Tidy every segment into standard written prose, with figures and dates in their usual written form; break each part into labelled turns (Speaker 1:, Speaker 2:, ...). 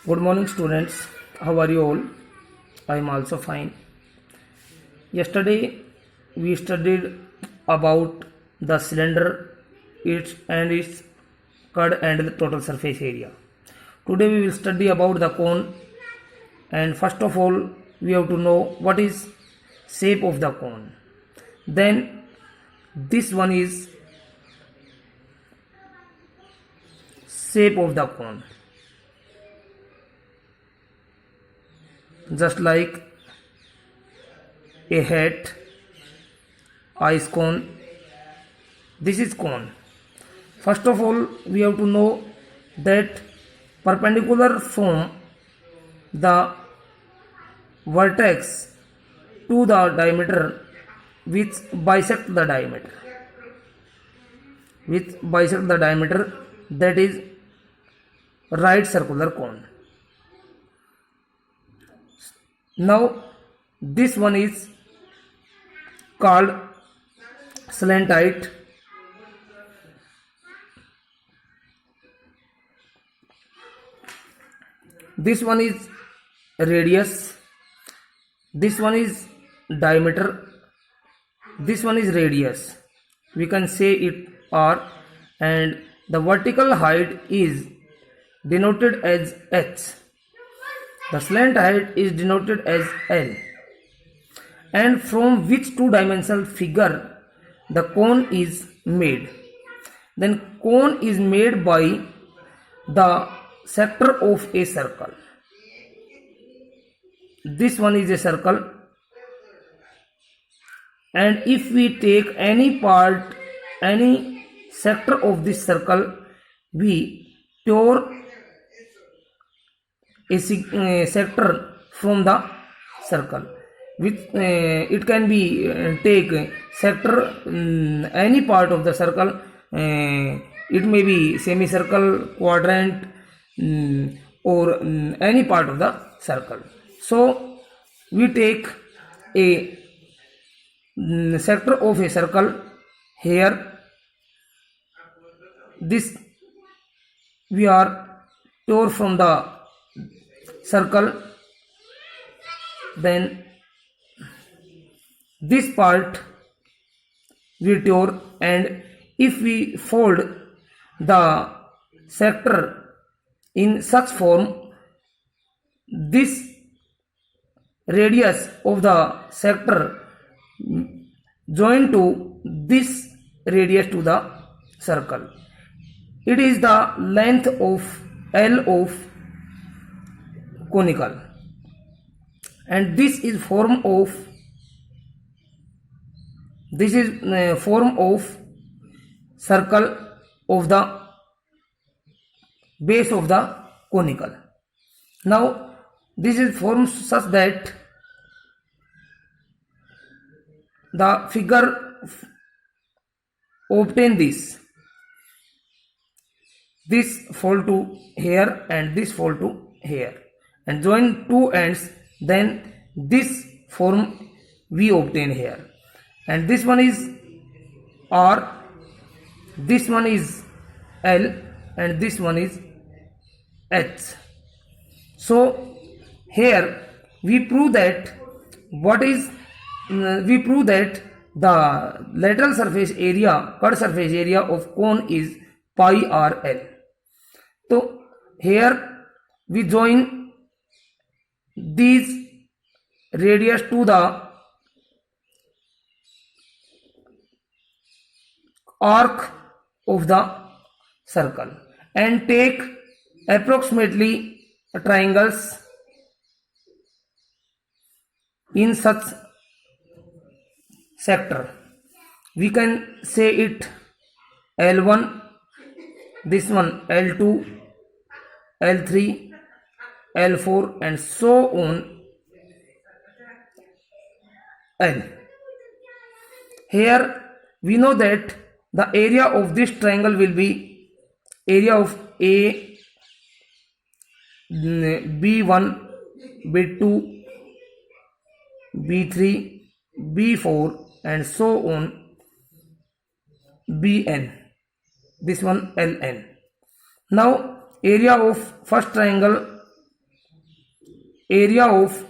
Speaker 1: Good morning, students. How are you all? I am also fine. Yesterday we studied about the cylinder, its curd and the total surface area. Today we will study about the cone, and first of all we have to know what is shape of the cone. Then this one is shape of the cone, just like a hat, ice cone. This is cone. First of all we have to know that perpendicular from the vertex to the diameter which bisect the diameter, that is right circular cone. Now this one is called slantoid. This one is radius. This one is diameter. This one is radius. We can say it R, and the vertical height is denoted as H. The slant height is denoted as L. And from which two-dimensional figure the cone is made? Then cone is made by the sector of a circle. This one is a circle, and if we take any sector of this circle, we tore a sector from the circle. Which it can be take sector any part of the circle. It may be semicircle, quadrant, or any part of the circle. So we take a sector of a circle here. This we are tore from the circle. Then this part we tore, and if we fold the sector in such form, this radius of the sector join to this radius to the circle. It is the length of L of conical, and this is form of circle of the base of the conical. Now this is formed such that the figure obtain this fall to here and this fall to here, and join two ends. Then this form we obtain here, and this one is R, this one is L, and this one is H. So here we prove that the lateral surface area, curved surface area of cone is pi r L. So here we join these radius to the arc of the circle and take approximately triangles in such sector. We can say it L1, this one L2, L3, L4, and so on L. Here we know that the area of this triangle will be area of A, B1, B2, B3, B4, and so on Bn. This one Ln. Now area of first triangle area of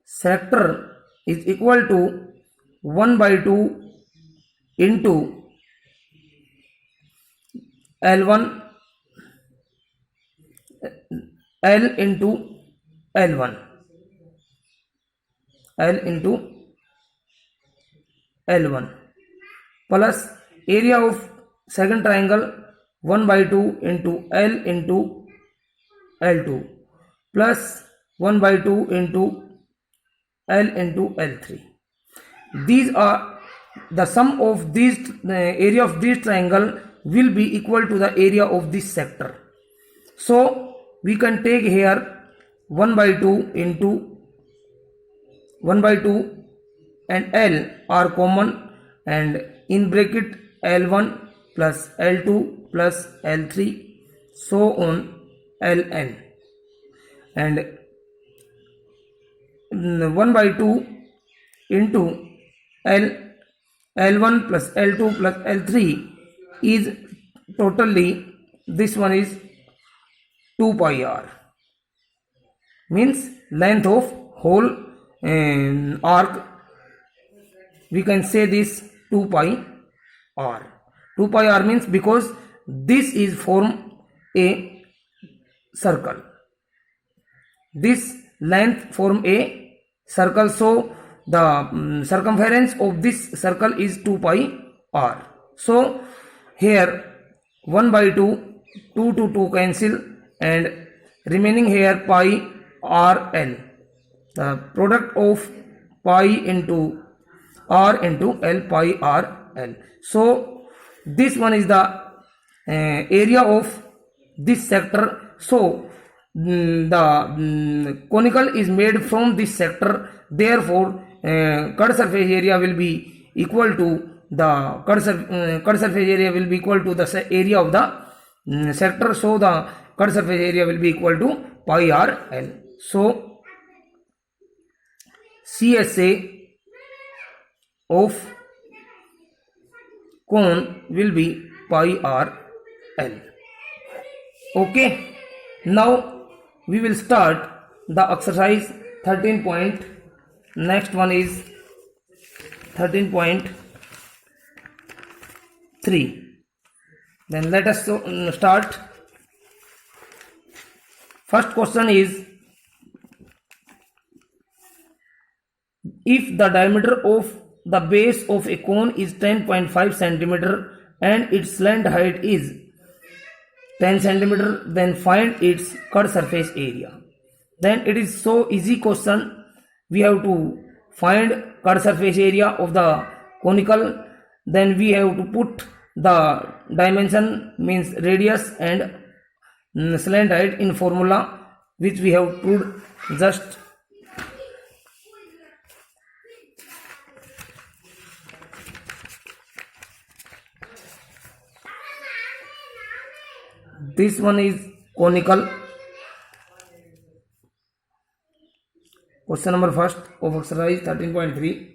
Speaker 1: sector is equal to 1 by 2 into L1 L into L1 L into L1 plus area of second triangle 1 by 2 into L into L2 plus 1 by 2 into L into L3. These are the sum of these area of this triangle will be equal to the area of this sector. So we can take here 1 by 2 into 1 by 2 and L are common, and in bracket L1 plus L2 plus L3 so on Ln, and 1 by 2 into L1 plus L2 plus L3 is totally, this one is 2 pi r, means length of whole arc. We can say this 2 pi r. 2 pi r means because this is form a circle, this length form a circle, so the circumference of this circle is 2 pi r. So here 1 by 2, 2 to 2 cancel, and remaining here pi r l, the product of pi into r into l, pi r l. So this one is the area of this sector. So the conical is made from this sector, therefore cut surface area will be equal to the cut surface area will be equal to the area of the sector. So the cut surface area will be equal to pi r l. So CSA of cone will be pi r l. Okay, now we will start the exercise 13 point. Next one is 13.3. Then let us start. First question is, if the diameter of the base of a cone is 10.5 centimeter and its slant height is 10 centimeter, then find its cut surface area. Then it is so easy question. We have to find cut surface area of the conical. Then we have to put the dimension, means radius and slant height in formula, which we have proved just. This one is conical. Question number first of exercise 13.3.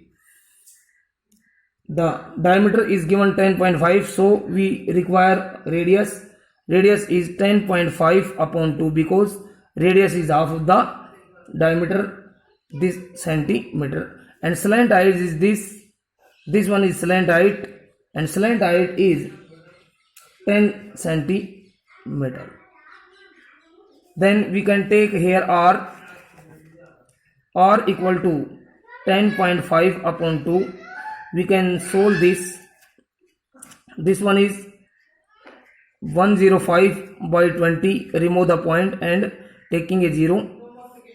Speaker 1: The diameter is given 10.5, so we require radius. Radius is 10.5 upon 2 because radius is half of the diameter, this centimeter, and slant height is this. This one is slant height, and slant height is 10 centimeter. Then we can take here r equal to 10.5 upon 2. We can solve this. This one is 105 by 20. Remove the point and taking a 0.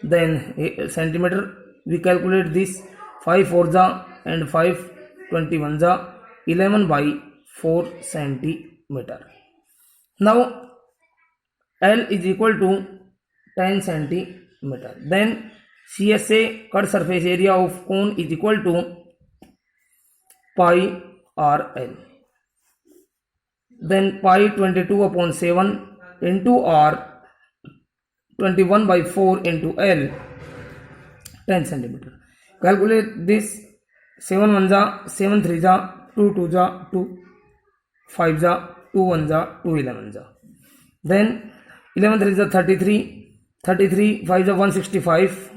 Speaker 1: Then centimeter, we calculate this. 5 4 ja and 5 21 ja, 11 by 4 centimeter. Now L is equal to 10 centimeter. Then CSA, cut surface area of cone, is equal to pi r l. Then pi 22 upon 7 into r 21 by 4 into L, 10 centimeter. Calculate this. 7 1 ja, 7 3 ja, 2 2 ja, 2 5 ja, 2 1 ja, 2 11 ja. Then 11 3 ja 33, 33 5 is 165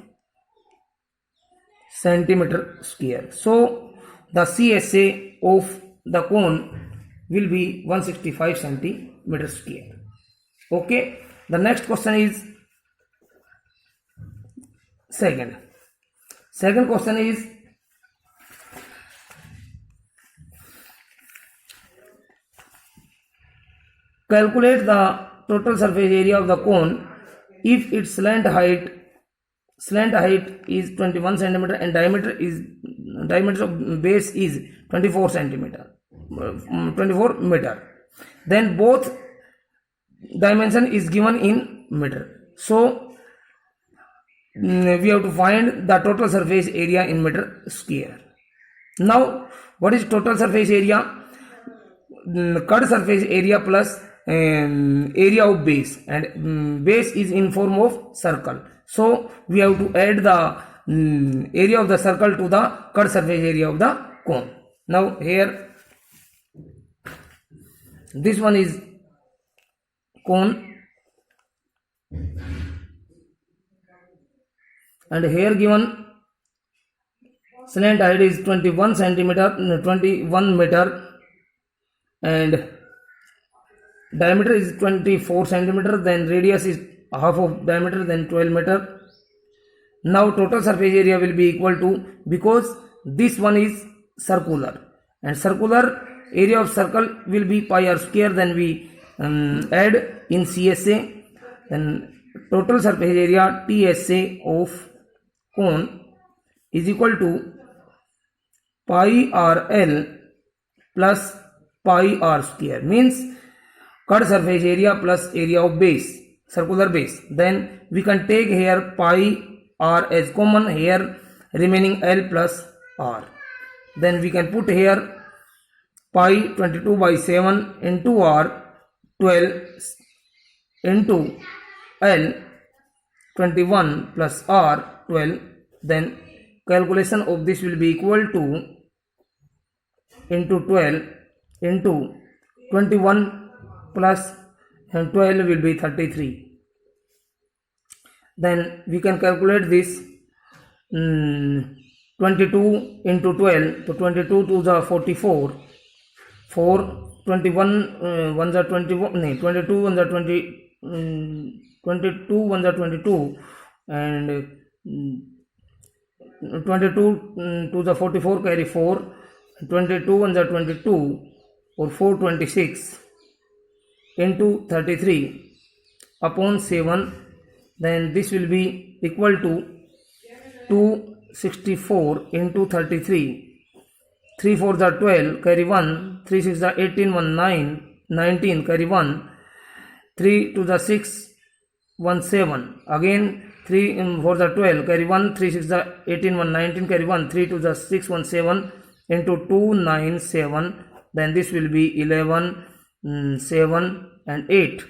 Speaker 1: centimeter square. So the CSA of the cone will be 165 centimeter square. Okay, the next question is second question is calculate the total surface area of the cone if its slant height is 21 centimeter and diameter of base is 24 centimeter 24 meter. Then both dimension is given in meter. So we have to find the total surface area in meter square. Now what is total surface area? Cut surface area plus area of base, and base is in form of circle. So we have to add the area of the circle to the cut surface area of the cone. Now here this one is cone, and here given slant height is 21 centimeter 21 meter and diameter is 24 centimeter, then radius is half of diameter, then 12 meter. Now total surface area will be equal to, because this one is circular and circular area of circle will be pi r square, then we add in CSA, then total surface area TSA of cone is equal to pi RL plus pi r square, means cut surface area plus area of base, circular base. Then we can take here pi r as common, here remaining L plus r. Then we can put here pi 22 by 7 into r 12 into L 21 plus r 12. Then calculation of this will be equal to into 12 into 21 plus and 12 will be 33. Then we can calculate this 22 into 12, so 22 to the 44, 4 21 1 the 21, no, 22 1 the 20, 22 1 the 22 and 22 to the 44 carry 4, 22 1 the 22 or 426 into 33 upon 7, then this will be equal to 264 into 33, 3 4 the 12 carry 1, 3 6 the 18 1 9, 19 carry 1, 3 to the 6 1 7, again 3 4 the 12 carry 1, 3 6 the 18 1 19 carry 1, 3 to the 6 1 7 into 2 9 7, then this will be 11 7 and 8.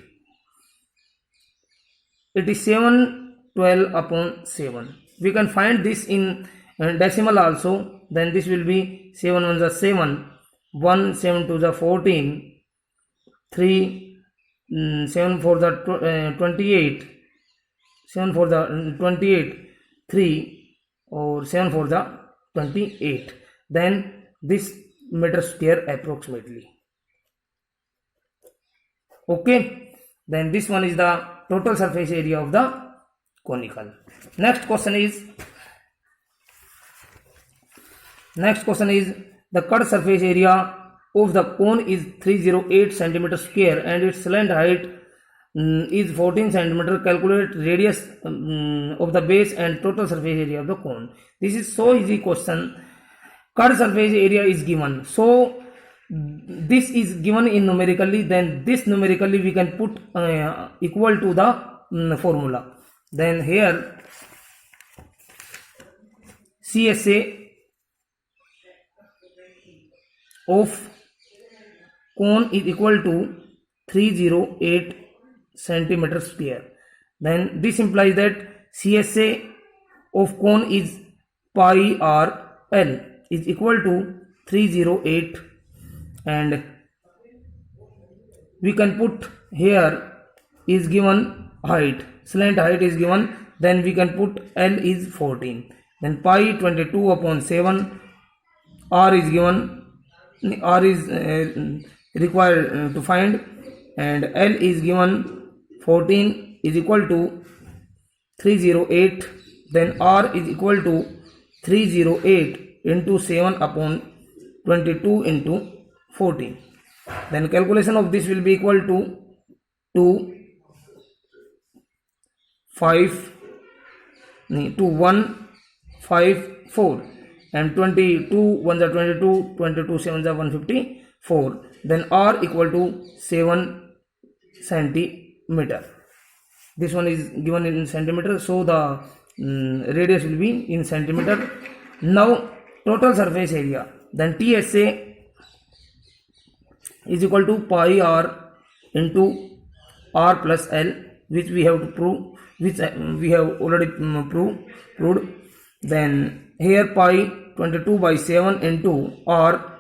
Speaker 1: It is 7 12 upon 7. We can find this in decimal also. Then this will be 7 1 the 7, 1 7 to the 14, 3 7 for the 28, 7 for the 28, 3 or 7 for the 28. Then this meter square approximately. Okay, then this one is the total surface area of the conical. Next question is the cut surface area of the cone is 308 centimeter square and its slant height is 14 centimeter. Calculate radius of the base and total surface area of the cone. This is so easy question. Cut surface area is given, so this is given in numerically, then this numerically we can put equal to the formula. Then here CSA of cone is equal to 308 centimeter square. Then this implies that CSA of cone is pi r L is equal to 308, and we can put here is given height, slant height is given, then we can put L is 14, then pi 22 upon 7, R is given, R is required to find, and L is given 14 is equal to 308, then R is equal to 308 into 7 upon 22 into 14. Then calculation of this will be equal to 154, and 22 1 are 22, 22 7 are 154. Then R equal to 7 centimeter. This one is given in centimeter, so the radius will be in centimeter. Now total surface area, then TSA is equal to pi r into r plus L, which we have to prove, which we have already proved. Then here pi 22 by 7 into r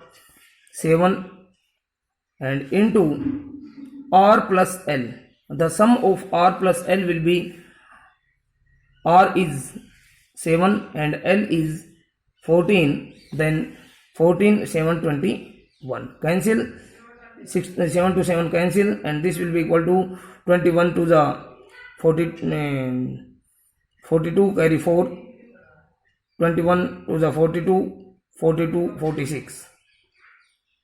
Speaker 1: 7 and into r plus L. The sum of r plus L will be, r is 7 and L is 14, then 14 7 21, cancel 7 to 7 cancel, and this will be equal to 21 to the 42 carry 4, 21 to the 42 46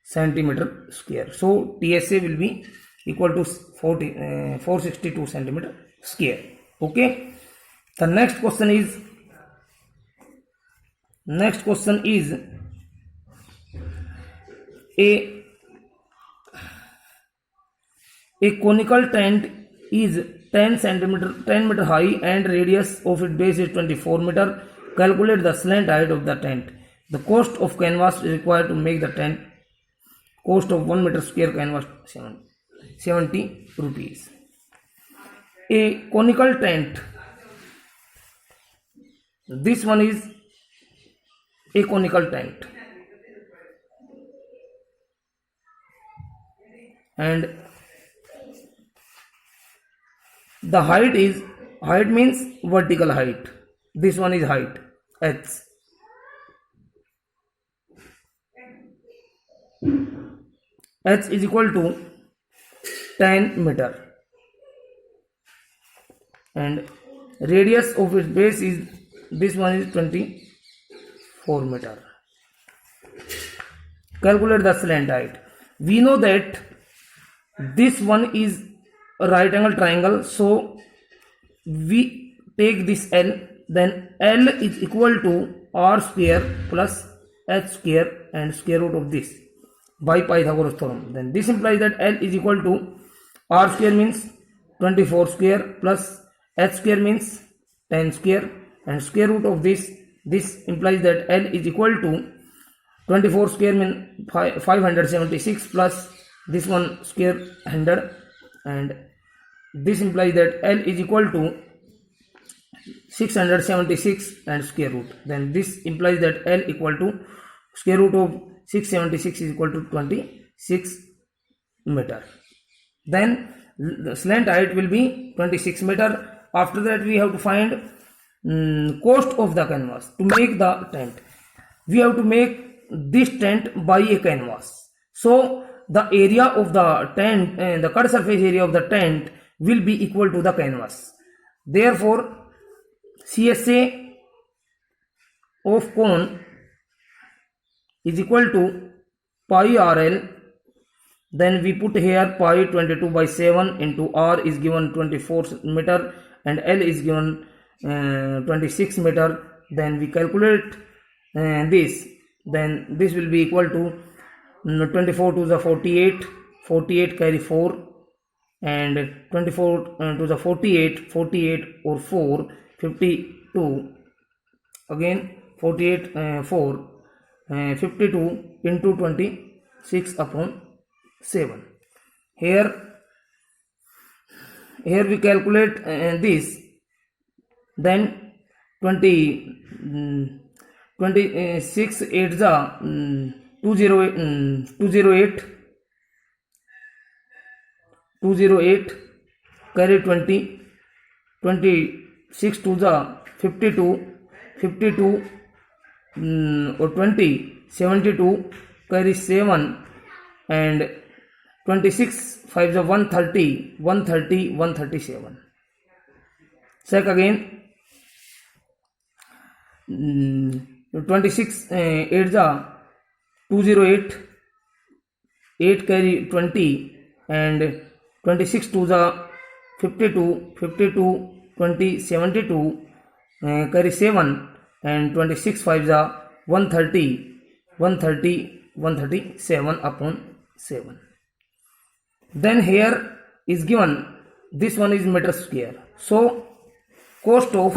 Speaker 1: centimeter square. So TSA will be equal to 462 centimeter square. Okay, the next question is a conical tent is 10 meter high and radius of its base is 24 meter. Calculate the slant height of the tent. The cost of canvas required to make the tent. Cost of 1 meter square canvas 70 rupees. A conical tent. This one is a conical tent, and the height means vertical height. This one is height, h. H is equal to 10 meter, and radius of its base is, this one is 24 meter. Calculate the slant height. We know that this one is a right angle triangle, so we take this L, then L is equal to r square plus h square and square root of this by Pythagoras theorem. Then this implies that L is equal to r square means 24 square plus h square means 10 square and square root of this implies that L is equal to 24 square means 576 plus this one square 100, and this implies that L is equal to 676 and square root. Then this implies that L equal to square root of 676 is equal to 26 meter. Then the slant height will be 26 meter. After that we have to find cost of the canvas. To make the tent, we have to make this tent by a canvas. So the area of the tent, the cut surface area of the tent will be equal to the canvas. Therefore CSA of cone is equal to pi RL. Then we put here pi 22 by 7 into R is given 24 meter and L is given 26 meter. Then we calculate this. Then this will be equal to 24 to the 48, 48 carry 4, and 24 to the 48, 48 or 4, 52, again 48 4, 52 into 26 upon 7. Here we calculate this. Then 26 8 the 208 carry 20 26 to the 52, 52 or 20, 72 carry 7 and 26 5 the 130, 130, 137. Check again. 26 8 the 208, 8 carry 20 and 26 to the 52, 52, 20, 72 carry 7 and 26 5 the 130, 130, 137 upon 7. Then here is given, this one is meter square. So cost of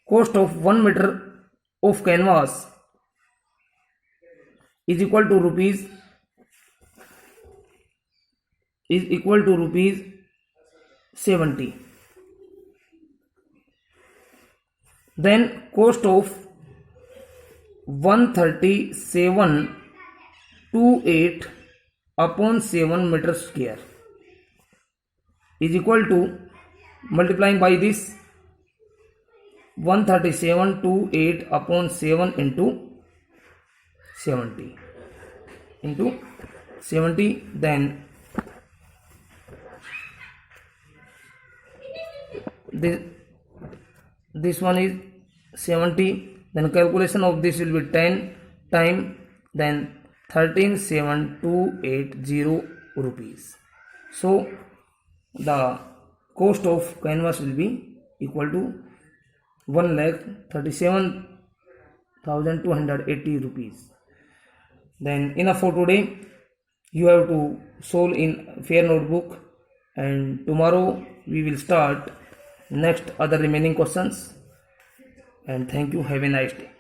Speaker 1: 1 meter of canvas is equal to rupees 70. Then cost of 137.28 upon 7 meter square is equal to, multiplying by this, 137.28 upon 7 into 70 into 70. Then this one is 70. Then calculation of this will be 10 time, then 13,780 rupees. So the cost of canvas will be equal to 1,37,280 rupees. Then enough for today. You have to solve in fair notebook, and tomorrow we will start next other remaining questions. And thank you. Have a nice day.